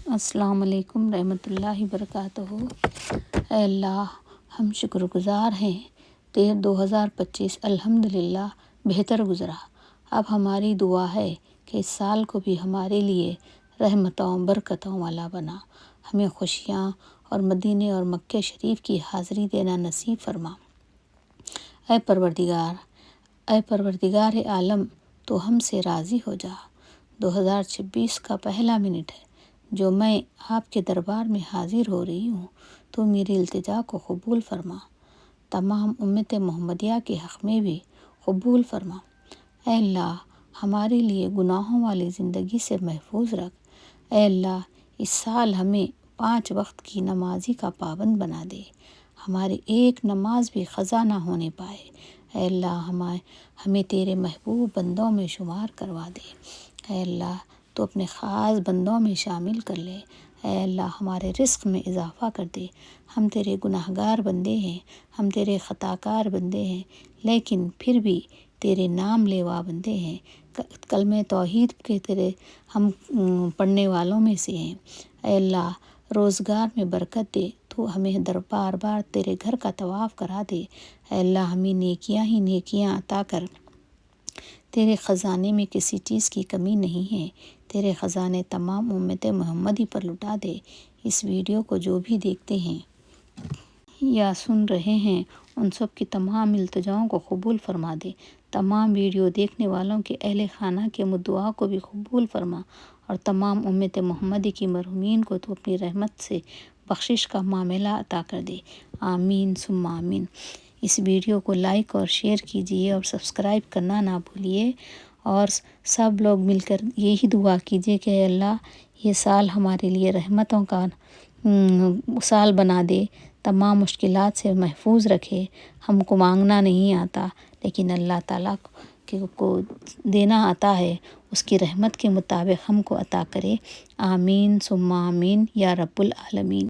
السلام علیکم رحمۃ اللہ وبرکاتہ۔ اے اللہ، ہم شکر گزار ہیں 2025 الحمدللہ بہتر گزرا۔ اب ہماری دعا ہے کہ اس سال کو بھی ہمارے لیے رحمتوں برکتوں والا بنا، ہمیں خوشیاں اور مدینے اور مکہ شریف کی حاضری دینا نصیب فرما۔ اے پروردگار عالم، تو ہم سے راضی ہو جا۔ 2026 کا پہلا منٹ ہے جو میں آپ کے دربار میں حاضر ہو رہی ہوں، تو میری التجا کو قبول فرما، تمام امت محمدیہ کے حق میں بھی قبول فرما۔ اے اللہ، ہمارے لیے گناہوں والی زندگی سے محفوظ رکھ۔ اے اللہ، اس سال ہمیں 5 وقت کی نمازی کا پابند بنا دے، ہماری ایک نماز بھی قضا نہ ہونے پائے۔ اے اللہ، ہمیں تیرے محبوب بندوں میں شمار کروا دے۔ اے اللہ، تو اپنے خاص بندوں میں شامل کر لے۔ اے اللہ، ہمارے رزق میں اضافہ کر دے۔ ہم تیرے گناہگار بندے ہیں، ہم تیرے خطا کار بندے ہیں، لیکن پھر بھی تیرے نام لیوا بندے ہیں۔ کلمہ توحید کے تیرے ہم پڑھنے والوں میں سے ہیں۔ اے اللہ، روزگار میں برکت دے، تو ہمیں بار بار تیرے گھر کا طواف کرا دے۔ اے اللہ، ہمیں نیکیاں ہی نیکیاں عطا کر۔ تیرے خزانے میں کسی چیز کی کمی نہیں ہے، تیرے خزانے تمام امت محمدی پر لٹا دے۔ اس ویڈیو کو جو بھی دیکھتے ہیں یا سن رہے ہیں، ان سب کی تمام التجاؤں کو قبول فرما دے۔ تمام ویڈیو دیکھنے والوں کے اہل خانہ کے دعا کو بھی قبول فرما، اور تمام امت محمدی کی مرحومین کو تو اپنی رحمت سے بخشش کا معاملہ عطا کر دے۔ آمین ثم آمین۔ اس ویڈیو کو لائک اور شیئر کیجیے اور سبسکرائب کرنا نہ بھولیے، اور سب لوگ مل کر یہی دعا کیجیے کہ اے اللہ، یہ سال ہمارے لیے رحمتوں کا سال بنا دے، تمام مشکلات سے محفوظ رکھے۔ ہم کو مانگنا نہیں آتا، لیکن اللہ تعالیٰ کو دینا آتا ہے، اس کی رحمت کے مطابق ہم کو عطا کرے۔ آمین ثم آمین یا رب العالمین۔